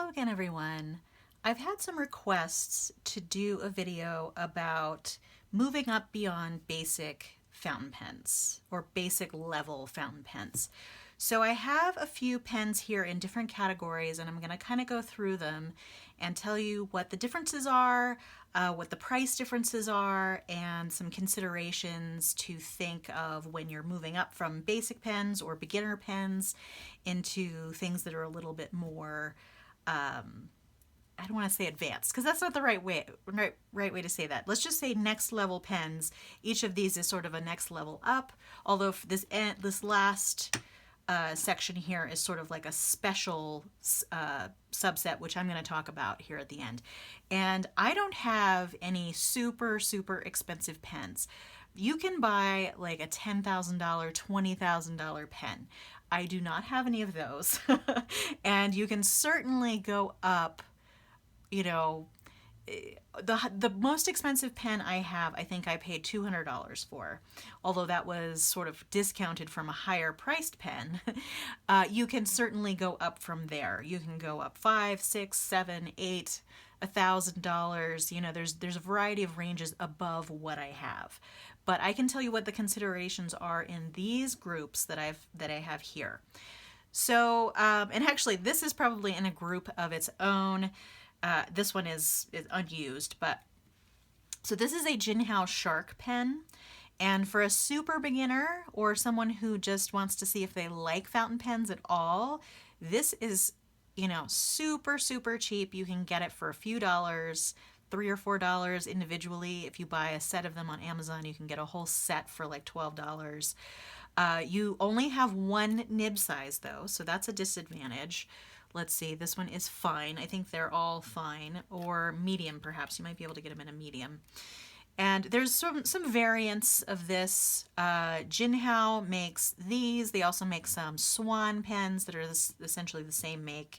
Hello again, everyone. I've had some requests to do a video about moving up beyond basic fountain pens or basic level fountain pens. So I have a few pens here in different categories, and I'm going to kind of go through them and tell you what the differences are, what the price differences are, and some considerations to think of when you're moving up from basic pens or beginner pens into things that are a little bit more I don't want to say advanced because that's not the right way to say that. Let's just say next level pens. Each of these is sort of a next level up. Although this last section here is sort of like a special subset, which I'm going to talk about here at the end. And I don't have any super expensive pens. You can buy like a $10,000, $20,000 pen. I do not have any of those. And you can certainly go up, you know, the most expensive pen I have, I think I paid $200 for, although that was sort of discounted from a higher priced pen. You can certainly go up from there. You can go up $5, $6, $7, $8, $1,000. You know, there's a variety of ranges above what I have, but I can tell you what the considerations are in these groups that I have here. So, and actually, this is probably in a group of its own. This one is unused, but so this is a Jinhao Shark pen. And for a super beginner or someone who just wants to see if they like fountain pens at all, this is, you know, super cheap. You can get it for a few dollars, $3 or $4 individually. If you buy a set of them on Amazon, you can get a whole set for like $12. You only have one nib size though, so that's a disadvantage. Let's see, this one is fine. I think they're all fine, or medium perhaps. You might be able to get them in a medium. And there's some variants of this. Jinhao makes these. They also make some Swan pens that are essentially the same make.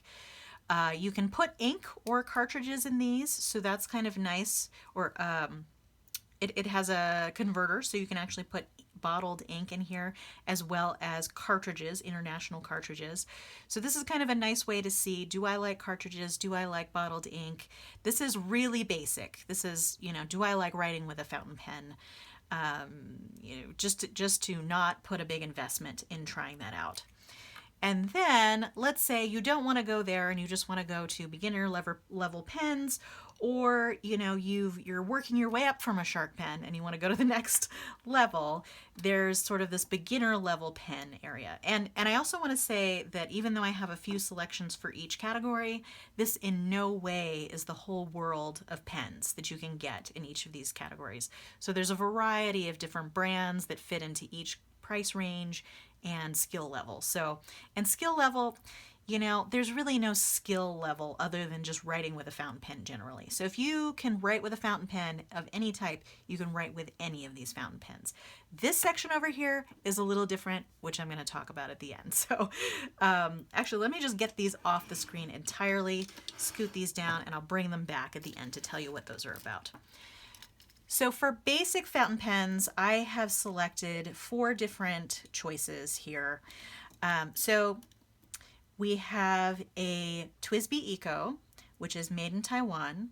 You can put ink or cartridges in these, so that's kind of nice. Or it has a converter, so you can actually put bottled ink in here as well as cartridges, international cartridges. So this is kind of a nice way to see, do I like cartridges? Do I like bottled ink? This is really basic. This is, you know, do I like writing with a fountain pen? You know, just to not put a big investment in trying that out. And then let's say you don't want to go there and you just want to go to beginner level pens, or you know you're working your way up from a shark pen and you want to go to the next level. There's sort of this beginner level pen area. And I also want to say that even though I have a few selections for each category, this in no way is the whole world of pens that you can get in each of these categories. So there's a variety of different brands that fit into each price range and skill level. So, and skill level, you know, there's really no skill level other than just writing with a fountain pen generally. So if you can write with a fountain pen of any type, you can write with any of these fountain pens. This section over here is a little different, which I'm going to talk about at the end. So actually, let me just get these off the screen entirely, scoot these down, and I'll bring them back at the end to tell you what those are about. So for basic fountain pens, I have selected 4 different choices here. So we have a TWSBI Eco, which is made in Taiwan.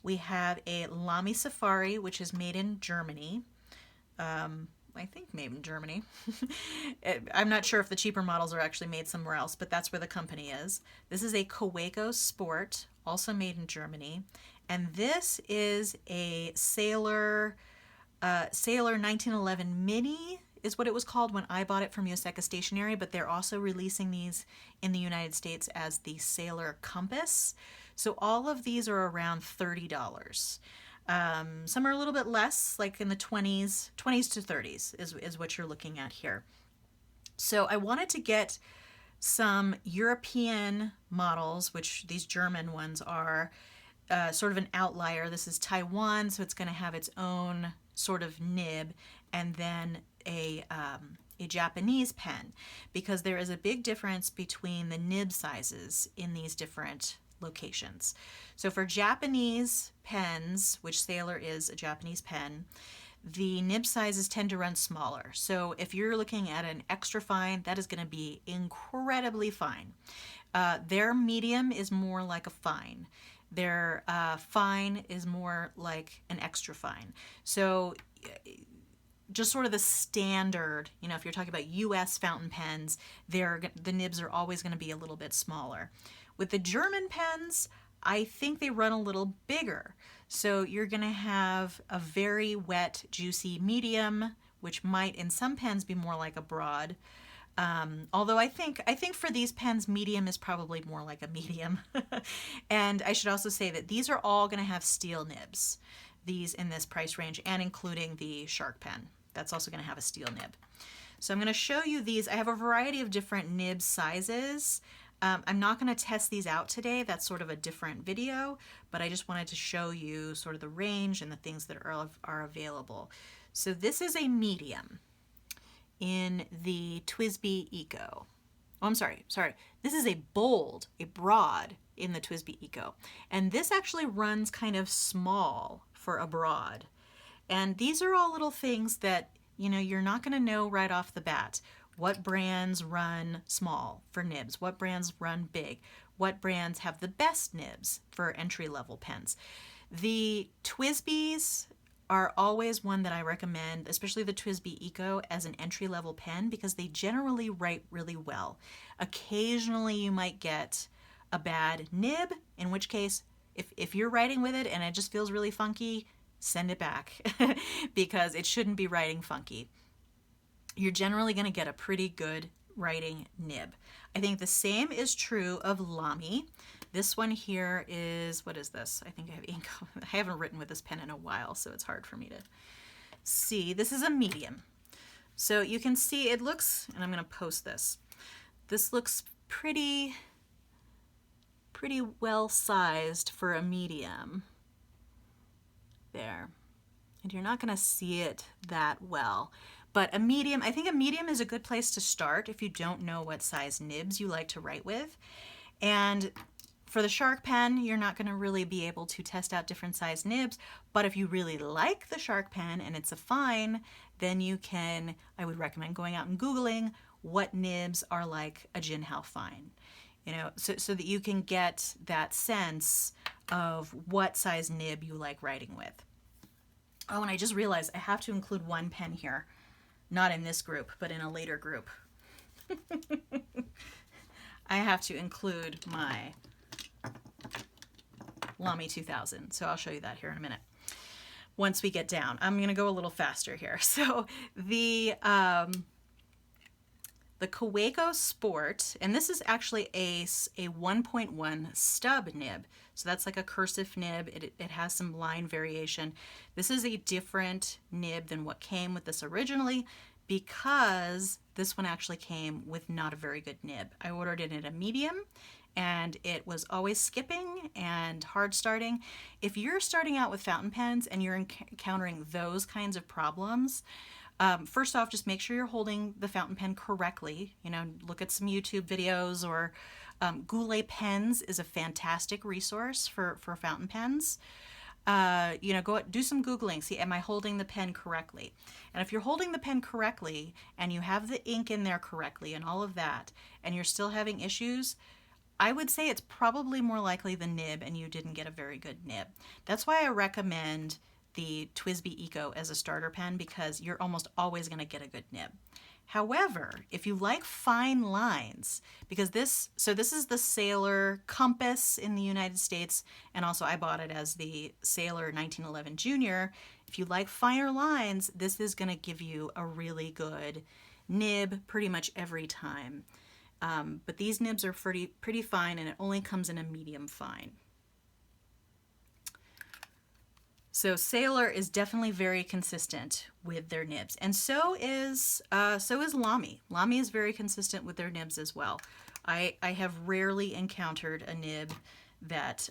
We have a Lamy Safari, which is made in Germany. I think made in Germany. I'm not sure if the cheaper models are actually made somewhere else, but that's where the company is. This is a Kaweco Sport, also made in Germany. And this is a Sailor 1911 Mini is what it was called when I bought it from Yoseka Stationery, but they're also releasing these in the United States as the Sailor Compass. So all of these are around $30. Some are a little bit less, like in the 20s to 30s is what you're looking at here. So I wanted to get some European models, which these German ones are, sort of an outlier. This is Taiwan, so it's going to have its own sort of nib, and then a Japanese pen, because there is a big difference between the nib sizes in these different locations. So for Japanese pens, which Sailor is a Japanese pen, the nib sizes tend to run smaller. So if you're looking at an extra fine, that is going to be incredibly fine. Their medium is more like a fine. Their fine is more like an extra fine. So just sort of the standard, if you're talking about US fountain pens, the nibs are always going to be a little bit smaller. With the German pens, I think they run a little bigger. So you're going to have a very wet, juicy medium, which might in some pens be more like a broad. Although I think for these pens, medium is probably more like a medium. And I should also say that these are all going to have steel nibs, these in this price range, and including the Shark pen. That's also going to have a steel nib. So I'm going to show you these. I have a variety of different nib sizes. I'm not going to test these out today. That's sort of a different video, but I just wanted to show you sort of the range and the things that are available. So this is a medium in the TWSBI Eco. Oh, I'm sorry. This is a bold, a broad in the TWSBI Eco. And this actually runs kind of small for a broad. And these are all little things that, you're not going to know right off the bat. What brands run small for nibs? What brands run big? What brands have the best nibs for entry-level pens? The TWSBIs are always one that I recommend, especially the TWSBI Eco, as an entry-level pen because they generally write really well. Occasionally you might get a bad nib, in which case if you're writing with it and it just feels really funky, send it back because it shouldn't be writing funky. You're generally going to get a pretty good writing nib. I think the same is true of Lamy. This one here is, what is this? I think I have ink. I haven't written with this pen in a while, so it's hard for me to see. This is a medium. So you can see it looks, and I'm going to post this. This looks pretty well sized for a medium. There. And you're not going to see it that well. But a medium, I think a medium is a good place to start if you don't know what size nibs you like to write with. And for the Shark pen, you're not going to really be able to test out different size nibs. But if you really like the Shark pen and it's a fine, then I would recommend going out and Googling what nibs are like a Jinhao fine. So that you can get that sense of what size nib you like writing with. Oh, and I just realized I have to include one pen here. Not in this group, but in a later group. I have to include my Lamy 2000. So I'll show you that here in a minute. Once we get down, I'm going to go a little faster here. So the Kaweco Sport, and this is actually a 1.1 stub nib. So that's like a cursive nib. It has some line variation. This is a different nib than what came with this originally because this one actually came with not a very good nib. I ordered it in a medium and it was always skipping and hard starting. If you're starting out with fountain pens and you're encountering those kinds of problems, first off, just make sure you're holding the fountain pen correctly. Look at some YouTube videos, or Goulet Pens is a fantastic resource for fountain pens. Go do some Googling. See, am I holding the pen correctly? And if you're holding the pen correctly and you have the ink in there correctly and all of that, and you're still having issues, I would say it's probably more likely the nib and you didn't get a very good nib. That's why I recommend the TWSBI Eco as a starter pen, because you're almost always going to get a good nib. However, if you like fine lines, because this is the Sailor Compass in the United States, and also I bought it as the Sailor 1911 Junior. If you like finer lines, this is going to give you a really good nib pretty much every time. But these nibs are pretty fine, and it only comes in a medium fine. So Sailor is definitely very consistent with their nibs, and so is Lamy. Lamy is very consistent with their nibs as well. I have rarely encountered a nib that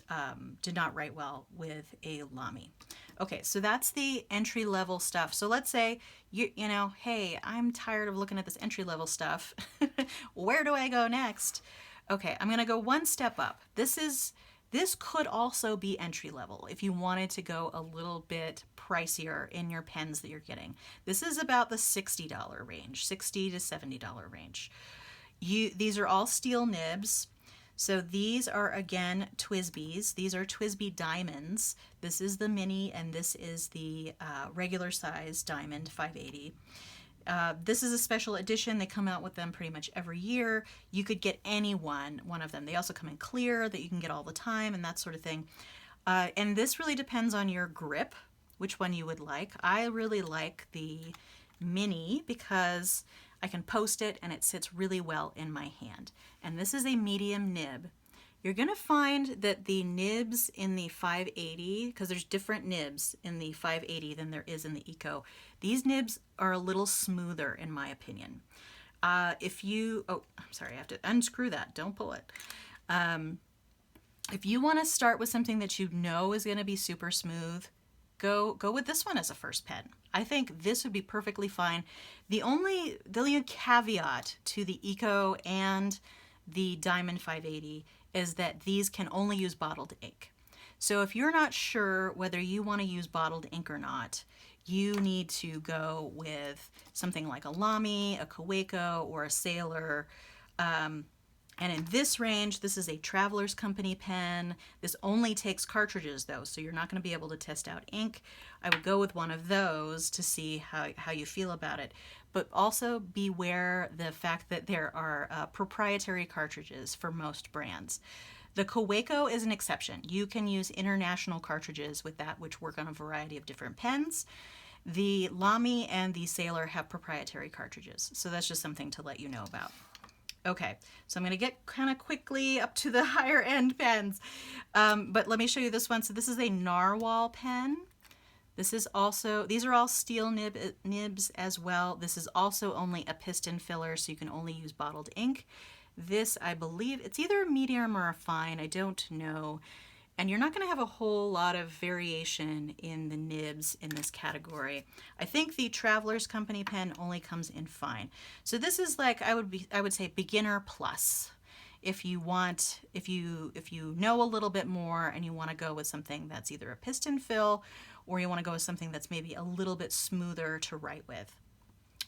did not write well with a Lamy. Okay, so that's the entry level stuff. So let's say hey, I'm tired of looking at this entry level stuff. Where do I go next? Okay, I'm gonna go one step up. This could also be entry level if you wanted to go a little bit pricier in your pens that you're getting. This is about the $60 range, $60 to $70 range. These are all steel nibs. So these are, again, TWSBIs. These are TWSBI diamonds. This is the mini, and this is the regular size diamond 580. This is a special edition. They come out with them pretty much every year. You could get one of them. They also come in clear that you can get all the time and that sort of thing. And this really depends on your grip, which one you would like. I really like the mini because I can post it and it sits really well in my hand. And this is a medium nib. You're going to find that the nibs in the 580, because there's different nibs in the 580 than there is in the Eco, these nibs are a little smoother in my opinion. I'm sorry, I have to unscrew that. Don't pull it. If you want to start with something that you know is going to be super smooth, go with this one as a first pen. I think this would be perfectly fine. The only caveat to the Eco and the Diamond 580 is that these can only use bottled ink. So if you're not sure whether you want to use bottled ink or not, you need to go with something like a Lamy, a Kaweco, or a Sailor. And in this range, this is a Traveler's Company pen. This only takes cartridges though, so you're not going to be able to test out ink. I would go with one of those to see how you feel about it. But also beware the fact that there are proprietary cartridges for most brands. The Kaweco is an exception. You can use international cartridges with that, which work on a variety of different pens. The Lamy and the Sailor have proprietary cartridges, so that's just something to let you know about. Okay, so I'm going to get kind of quickly up to the higher end pens, but let me show you this one. So this is a Narwhal pen. This is also, these are all steel nibs as well. This is also only a piston filler, so you can only use bottled ink. This, I believe, it's either a medium or a fine, I don't know. And you're not going to have a whole lot of variation in the nibs in this category. I think the Traveler's Company pen only comes in fine. So this is like, I would say beginner plus. If you know a little bit more and you want to go with something that's either a piston fill or you want to go with something that's maybe a little bit smoother to write with.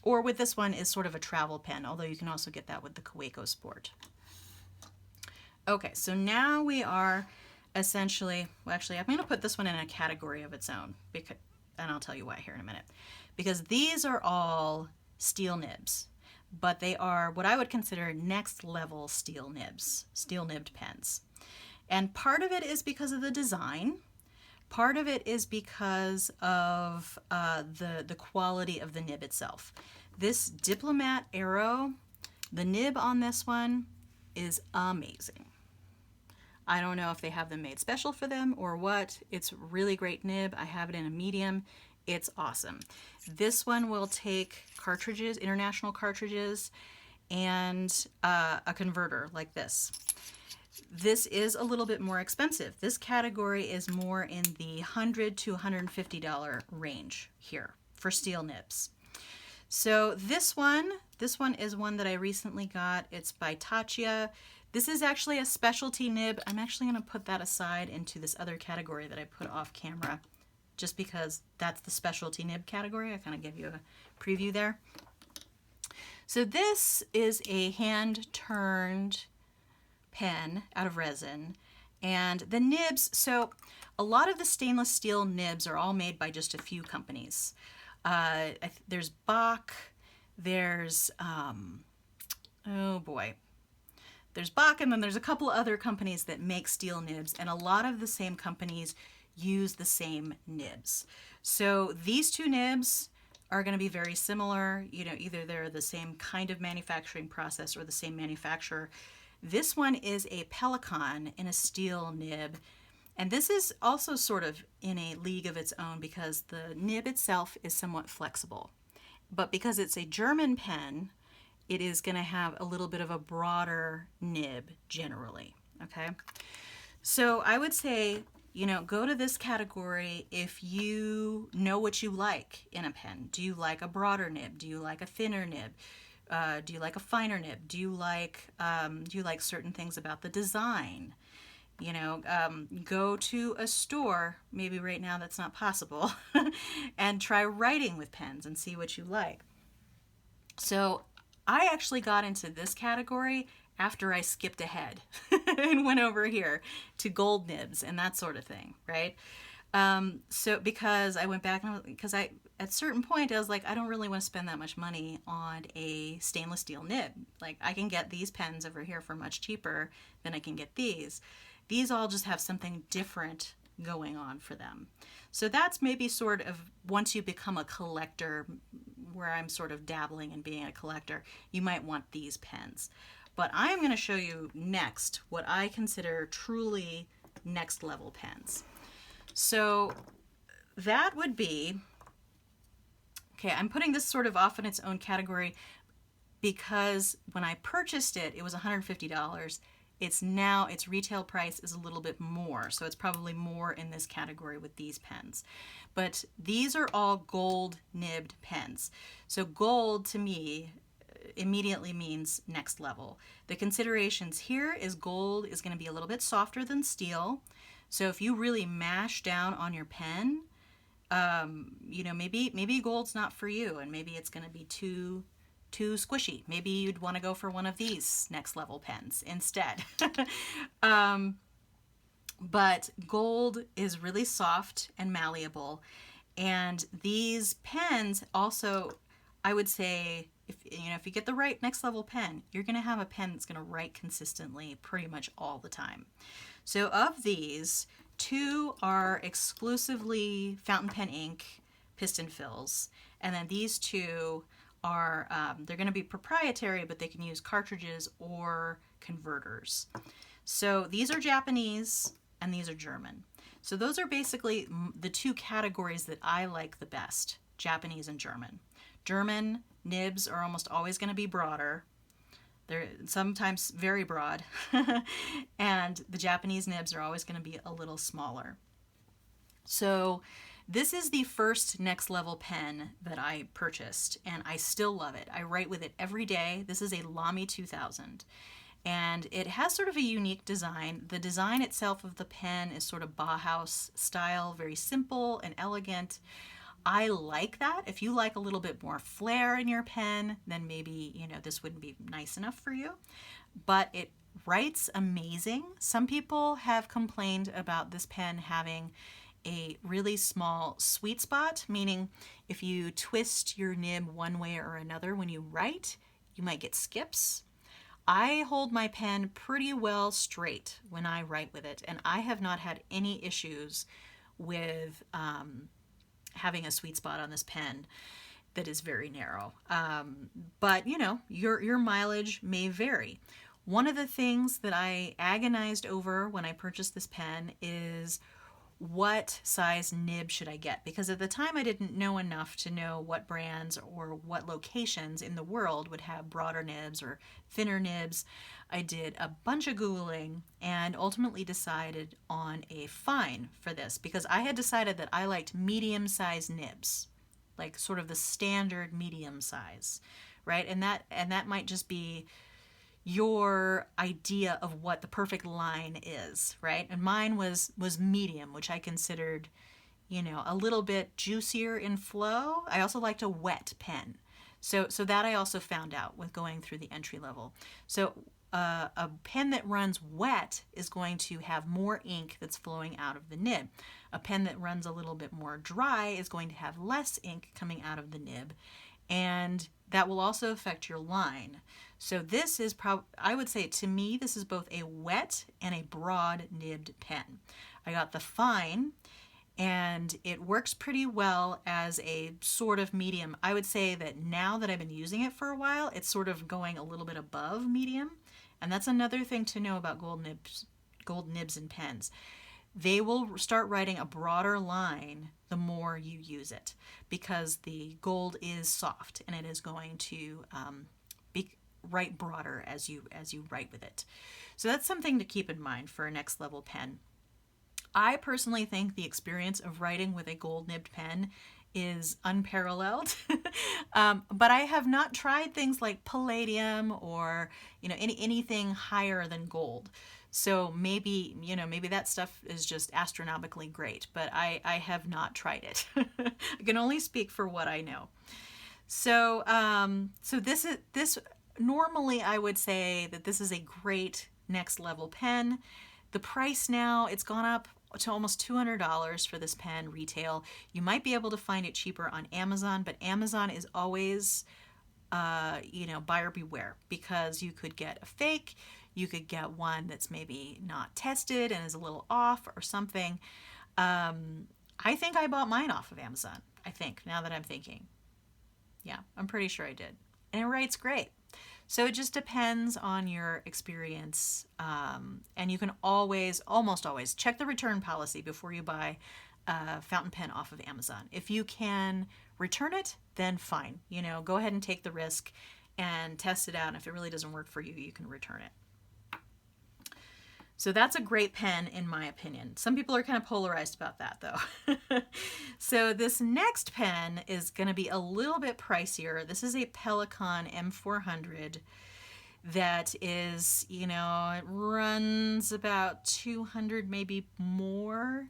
Or with this one is sort of a travel pen, although you can also get that with the Kaweco Sport. Okay, so now we are essentially, well, actually, I'm going to put this one in a category of its own, and I'll tell you why here in a minute. Because these are all steel nibs, but they are what I would consider next level steel nibs, steel nibbed pens. And part of it is because of the design. Part of it is because of the quality of the nib itself. This Diplomat Aero, the nib on this one is amazing. I don't know if they have them made special for them or what. It's really great nib. I have it in a medium. It's awesome. This one will take cartridges, international cartridges, and a converter like this. This is a little bit more expensive. This category is more in the $100 to $150 range here for steel nibs. So this one is one that I recently got. It's by Tatcha. This is actually a specialty nib. I'm actually going to put that aside into this other category that I put off camera just because that's the specialty nib category. I kind of gave you a preview there. So this is a hand-turned pen out of resin, and the nibs, so a lot of the stainless steel nibs are all made by just a few companies. There's Bach, there's there's Bach, and then there's a couple other companies that make steel nibs, and a lot of the same companies use the same nibs. So these two nibs are going to be very similar. You know, either they're the same kind of manufacturing process or the same manufacturer. This one is a Pelican in a steel nib, and this is also sort of in a league of its own because the nib itself is somewhat flexible. But because it's a German pen, it is going to have a little bit of a broader nib generally, okay? So I would say, you know, go to this category if you know what you like in a pen. Do you like a broader nib? Do you like a thinner nib? Do you like a finer nib? Do you like certain things about the design? You know, go to a store, maybe right now that's not possible, and try writing with pens and see what you like. So I actually got into this category after I skipped ahead and went over here to gold nibs and that sort of thing, right? So because I went back and because I at a certain point I was like, I don't really want to spend that much money on a stainless steel nib. Like I can get these pens over here for much cheaper than I can get these. These all just have something different going on for them. So that's maybe sort of once you become a collector, where I'm sort of dabbling in being a collector, you might want these pens. But I am going to show you next what I consider truly next level pens. So that would be, okay, I'm putting this sort of off in its own category because when I purchased it, it was $150. It's now, its retail price is a little bit more. So it's probably more in this category with these pens. But these are all gold nibbed pens. So gold to me immediately means next level. The considerations here is gold is going to be a little bit softer than steel. So if you really mash down on your pen, maybe gold's not for you, and maybe it's going to be too squishy. Maybe you'd want to go for one of these next level pens instead. But gold is really soft and malleable, and these pens also, I would say, if you get the right next level pen, you're going to have a pen that's going to write consistently pretty much all the time. So of these, 2 are exclusively fountain pen ink piston fills, and then these 2 are, they're going to be proprietary, but they can use cartridges or converters. So these are Japanese and these are German. So those are basically the 2 categories that I like the best, Japanese and German. German nibs are almost always going to be broader. They're sometimes very broad. And the Japanese nibs are always going to be a little smaller. So this is the first next level pen that I purchased, and I still love it. I write with it every day. This is a Lamy 2000. And it has sort of a unique design. The design itself of the pen is sort of Bauhaus style, very simple and elegant. I like that. If you like a little bit more flair in your pen, then maybe, this wouldn't be nice enough for you. But it writes amazing. Some people have complained about this pen having a really small sweet spot, meaning if you twist your nib one way or another when you write, you might get skips. I hold my pen pretty well straight when I write with it, and I have not had any issues with having a sweet spot on this pen that is very narrow. But your mileage may vary. One of the things that I agonized over when I purchased this pen is what size nib should I get? Because at the time I didn't know enough to know what brands or what locations in the world would have broader nibs or thinner nibs. I did a bunch of Googling and ultimately decided on a fine for this because I had decided that I liked medium-sized nibs, like sort of the standard medium size, right? And that might just be your idea of what the perfect line is, right? And mine was medium, which I considered, a little bit juicier in flow. I also liked a wet pen. So that I also found out with going through the entry level. So a pen that runs wet is going to have more ink that's flowing out of the nib. A pen that runs a little bit more dry is going to have less ink coming out of the nib, and that will also affect your line. So this is I would say to me, this is both a wet and a broad nibbed pen. I got the fine, and it works pretty well as a sort of medium. I would say that now that I've been using it for a while, it's sort of going a little bit above medium. And that's another thing to know about gold nibs and pens. They will start writing a broader line the more you use it because the gold is soft and it is going to write broader as you write with it. So that's something to keep in mind for a next level pen. I personally think the experience of writing with a gold nibbed pen is unparalleled. But I have not tried things like palladium or anything higher than gold. So maybe that stuff is just astronomically great, but I have not tried it. I can only speak for what I know. So this normally I would say that this is a great next level pen. The price now, it's gone up to almost $200 for this pen retail. You might be able to find it cheaper on Amazon, but Amazon is always, buyer beware, because you could get a fake, you could get one that's maybe not tested and is a little off or something. I think I bought mine off of Amazon. I think, now that I'm thinking. Yeah, I'm pretty sure I did. And it writes great. So it just depends on your experience. And you can always, almost always, check the return policy before you buy a fountain pen off of Amazon. If you can return it, then fine. Go ahead and take the risk and test it out. And if it really doesn't work for you, you can return it. So that's a great pen, in my opinion. Some people are kind of polarized about that, though. So this next pen is going to be a little bit pricier. This is a Pelikan M400 that is, it runs about 200, maybe more.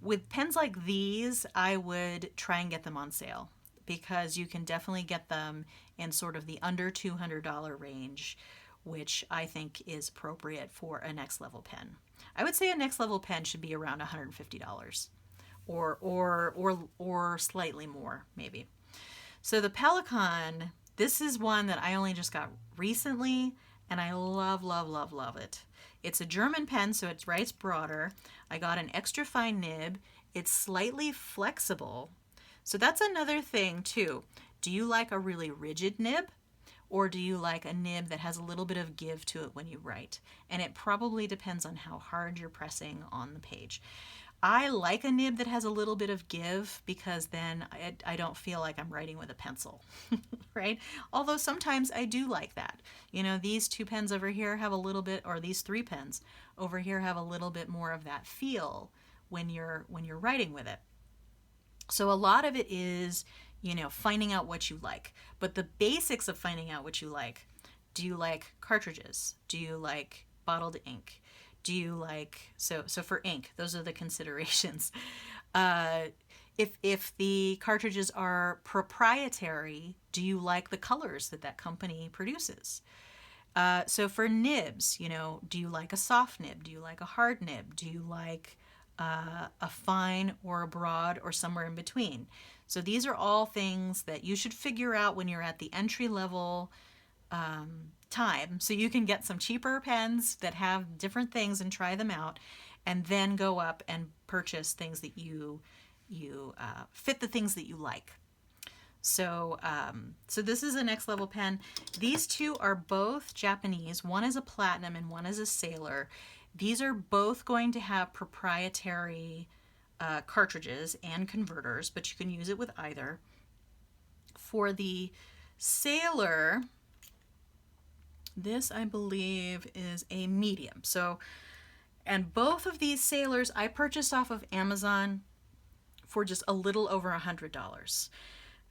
With pens like these, I would try and get them on sale, because you can definitely get them in sort of the under $200 range, which I think is appropriate for a next level pen. I would say a next level pen should be around $150 or slightly more, maybe. So the Pelikan, this is one that I only just got recently, and I love, love, love, love it. It's a German pen, so it writes broader. I got an extra fine nib. It's slightly flexible. So that's another thing too. Do you like a really rigid nib? Or do you like a nib that has a little bit of give to it when you write? And it probably depends on how hard you're pressing on the page. I like a nib that has a little bit of give, because then I don't feel like I'm writing with a pencil, right? Although sometimes I do like that. These two pens over here have a little bit, or these three pens over here have a little bit more of that feel when you're writing with it. So a lot of it is, finding out what you like. But the basics of finding out what you like: do you like cartridges? Do you like bottled ink? Do you like, so for ink, those are the considerations. If the cartridges are proprietary, do you like the colors that company produces? So for nibs, do you like a soft nib? Do you like a hard nib? Do you like a fine or a broad or somewhere in between? So these are all things that you should figure out when you're at the entry level time, so you can get some cheaper pens that have different things and try them out, and then go up and purchase things that you fit the things that you like. So this is a next level pen. These two are both Japanese. One is a platinum and one is a sailor. These are both going to have proprietary cartridges and converters, but you can use it with either. For the sailor, this I believe is a medium. So, and both of these sailors I purchased off of Amazon for just a little over $100.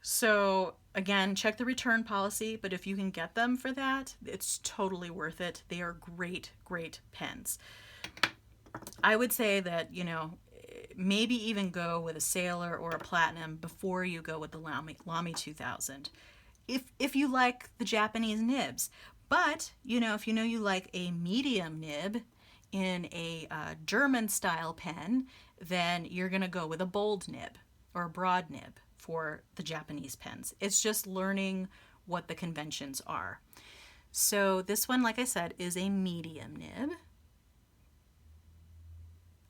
So again, check the return policy, but if you can get them for that, it's totally worth it. They are great, great pens. I would say that, maybe even go with a sailor or a platinum before you go with the Lamy 2000. If you like the Japanese nibs. But, if you like a medium nib in a German style pen, then you're going to go with a bold nib or a broad nib for the Japanese pens. It's just learning what the conventions are. So this one, like I said, is a medium nib.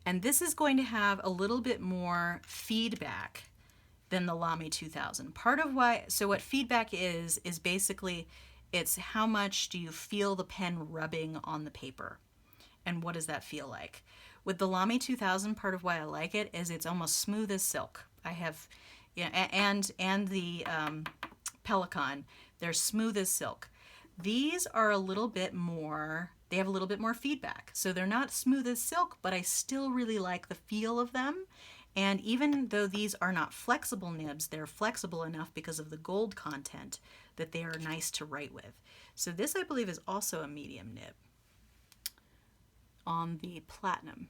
And this is going to have a little bit more feedback than the Lamy 2000. Part of why, so what feedback is basically, it's how much do you feel the pen rubbing on the paper, and what does that feel like? With the Lamy 2000, part of why I like it is it's almost smooth as silk. I have, and the Pelikan, they're smooth as silk. These are a little bit more, they have a little bit more feedback. So they're not smooth as silk, but I still really like the feel of them. And even though these are not flexible nibs, they're flexible enough because of the gold content that they are nice to write with. So this, I believe, is also a medium nib on the platinum.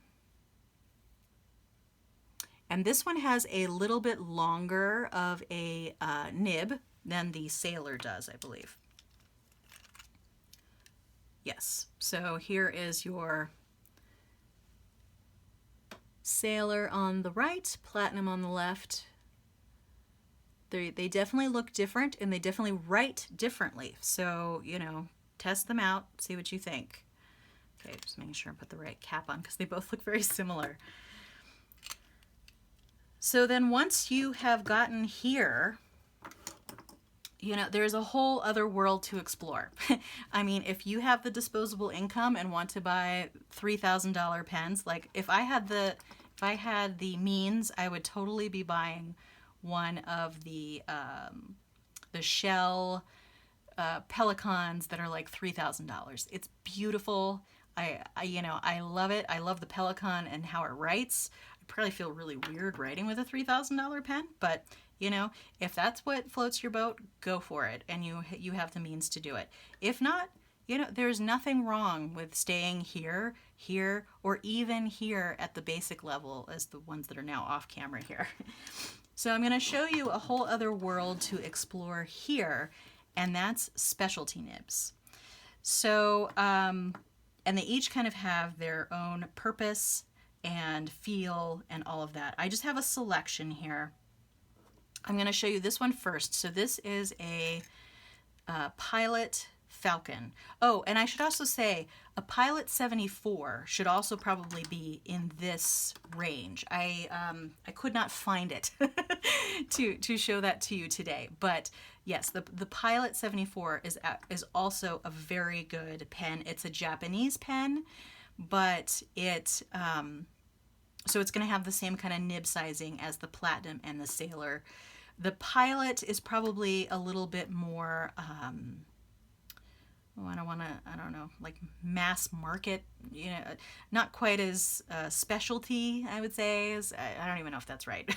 And this one has a little bit longer of a nib than the sailor does, I believe. Yes. So here is your Sailor on the right, Platinum on the left. They definitely look different, and they definitely write differently. So, you know, test them out, see what you think. Okay, just making sure I put the right cap on because they both look very similar. So then once you have gotten here, you know, there's a whole other world to explore. I mean, if you have the disposable income and want to buy $3,000 pens, like if I had the means, I would totally be buying one of the Shell Pelicans that are like $3,000. It's beautiful. You know, I love it. I love the Pelican and how it writes. I probably feel really weird writing with a $3,000 pen, but you know, if that's what floats your boat, go for it, and you have the means to do it. If not, you know, there's nothing wrong with staying here, or even here at the basic level as the ones that are now off camera here. So I'm going to show you a whole other world to explore here, and that's specialty nibs. So, and they each kind of have their own purpose and feel and all of that. I just have a selection here. I'm going to show you this one first. So this is a Pilot Falcon. Oh, and I should also say a Pilot 74 should also probably be in this range. I could not find it to show that to you today, but yes, the Pilot 74 is also a very good pen. It's a Japanese pen, but it so it's going to have the same kind of nib sizing as the Platinum and the Sailor. The Pilot is probably a little bit more, I don't know, like mass market, you know, not quite as specialty, I would say. I don't even know if that's right.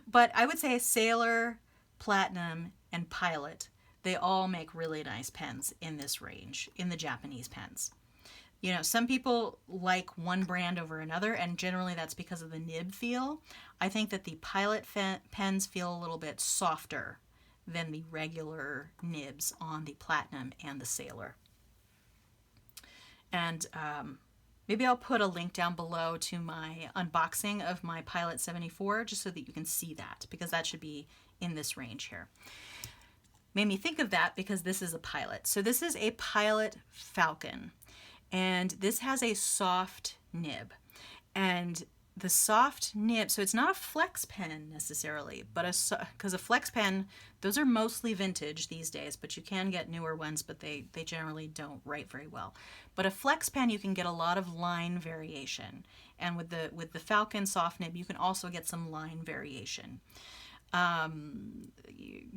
But I would say Sailor, Platinum, and Pilot, they all make really nice pens in this range, in the Japanese pens. You know, some people like one brand over another, and generally that's because of the nib feel. I think that the Pilot pens feel a little bit softer than the regular nibs on the Platinum and the Sailor. And maybe I'll put a link down below to my unboxing of my Pilot 74 just so that you can see that, because that should be in this range here. Made me think of that because this is a Pilot. So this is a Pilot Falcon. And this has a soft nib. And the soft nib, so it's not a flex pen necessarily, but because a flex pen, those are mostly vintage these days, but you can get newer ones, but they generally don't write very well. But a flex pen, you can get a lot of line variation. And with the Falcon soft nib, you can also get some line variation.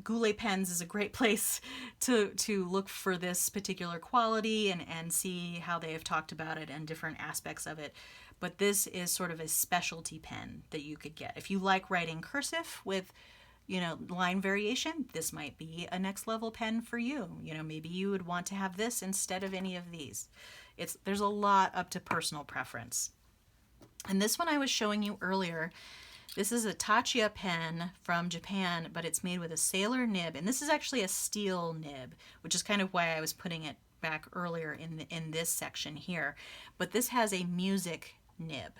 Goulet pens is a great place to look for this particular quality and see how they have talked about it and different aspects of it. But this is sort of a specialty pen that you could get. If you like writing cursive with, you know, line variation, this might be a next level pen for you. You know, maybe you would want to have this instead of any of these. There's a lot up to personal preference. And this one I was showing you earlier, this is a Tachia pen from Japan, but it's made with a Sailor nib, and this is actually a steel nib, which is kind of why I was putting it back earlier in this section here. But this has a music nib.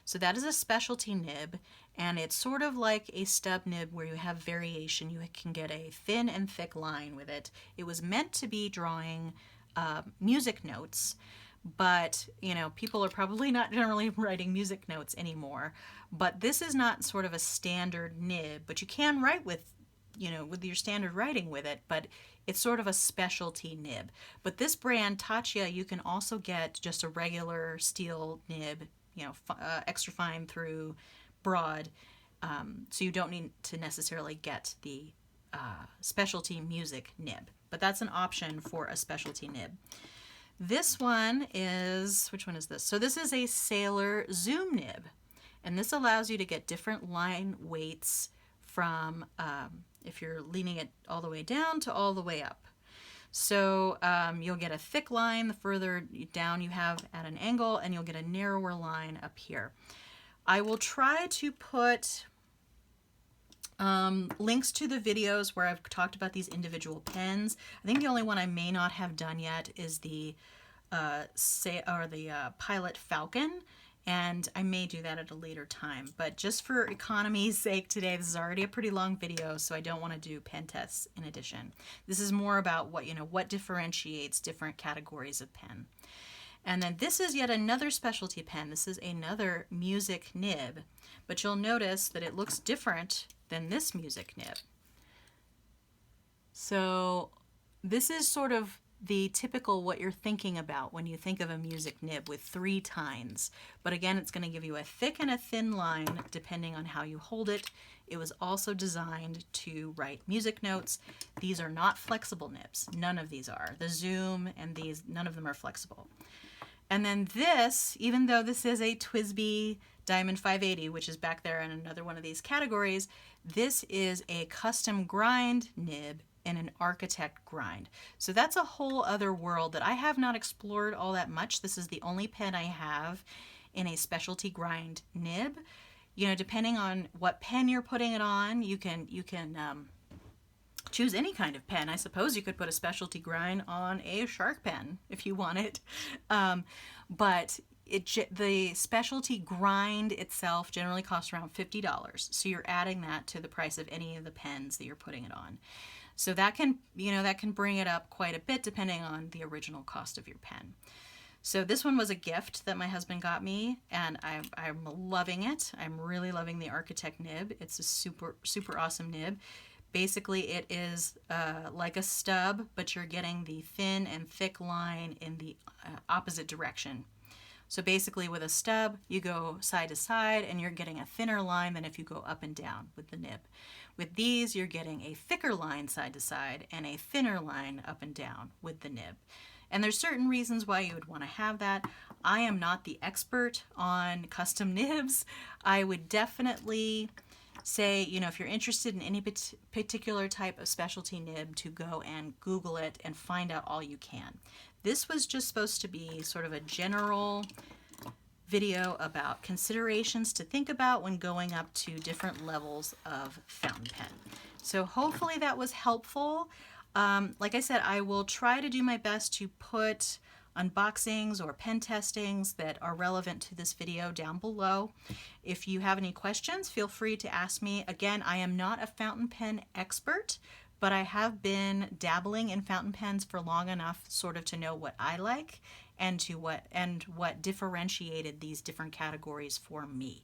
So that is a specialty nib, and it's sort of like a stub nib where you have variation. You can get a thin and thick line with it. It was meant to be drawing music notes, but you know, people are probably not generally writing music notes anymore. But this is not sort of a standard nib, but you can write with, you know, with your standard writing with it, but it's sort of a specialty nib. But this brand, Tachia, you can also get just a regular steel nib, you know, extra fine through broad, so you don't need to necessarily get the specialty music nib. But that's an option for a specialty nib. This one is, which one is this? So this is a Sailor Zoom nib, and this allows you to get different line weights from, if you're leaning it all the way down to all the way up. So you'll get a thick line the further down you have at an angle, and you'll get a narrower line up here. I will try to put links to the videos where I've talked about these individual pens. I think the only one I may not have done yet is the Pilot Falcon, and I may do that at a later time. But just for economy's sake today, this is already a pretty long video, so I don't want to do pen tests in addition. This is more about what differentiates different categories of pen. And then this is yet another specialty pen. This is another music nib, but you'll notice that it looks different than this music nib. So this is sort of the typical what you're thinking about when you think of a music nib with 3 tines. But again, it's going to give you a thick and a thin line depending on how you hold it. It was also designed to write music notes. These are not flexible nibs. None of these are. The Zoom and these, none of them are flexible. And then this, even though this is a TWSBI Diamond 580, which is back there in another one of these categories, this is a custom grind nib and an architect grind. So that's a whole other world that I have not explored all that much. This is the only pen I have in a specialty grind nib. You know, depending on what pen you're putting it on, you can choose any kind of pen. I suppose you could put a specialty grind on a shark pen if you want it. But the specialty grind itself generally costs around $50. So you're adding that to the price of any of the pens that you're putting it on. So that can bring it up quite a bit depending on the original cost of your pen. So this one was a gift that my husband got me, and I'm loving it. I'm really loving the Architect nib. It's a super awesome nib. Basically, it is like a stub, but you're getting the thin and thick line in the opposite direction. So basically, with a stub, you go side to side, and you're getting a thinner line than if you go up and down with the nib. With these, you're getting a thicker line side to side and a thinner line up and down with the nib. And there's certain reasons why you would want to have that. I am not the expert on custom nibs. I would definitely say, if you're interested in any particular type of specialty nib, to go and Google it and find out all you can. This was just supposed to be sort of a general video about considerations to think about when going up to different levels of fountain pen. So hopefully that was helpful. Like I said, I will try to do my best to put unboxings or pen testings that are relevant to this video down below. If you have any questions, feel free to ask me. Again, I am not a fountain pen expert, but I have been dabbling in fountain pens for long enough sort of to know what I like and what differentiated these different categories for me.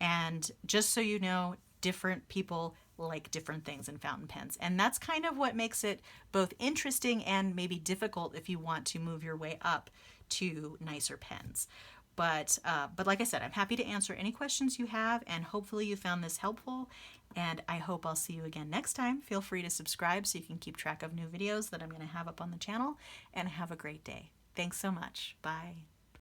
And just so you know, different people like different things in fountain pens. And that's kind of what makes it both interesting and maybe difficult if you want to move your way up to nicer pens. But like I said, I'm happy to answer any questions you have, and hopefully you found this helpful. And I hope I'll see you again next time. Feel free to subscribe so you can keep track of new videos that I'm going to have up on the channel. And have a great day. Thanks so much. Bye.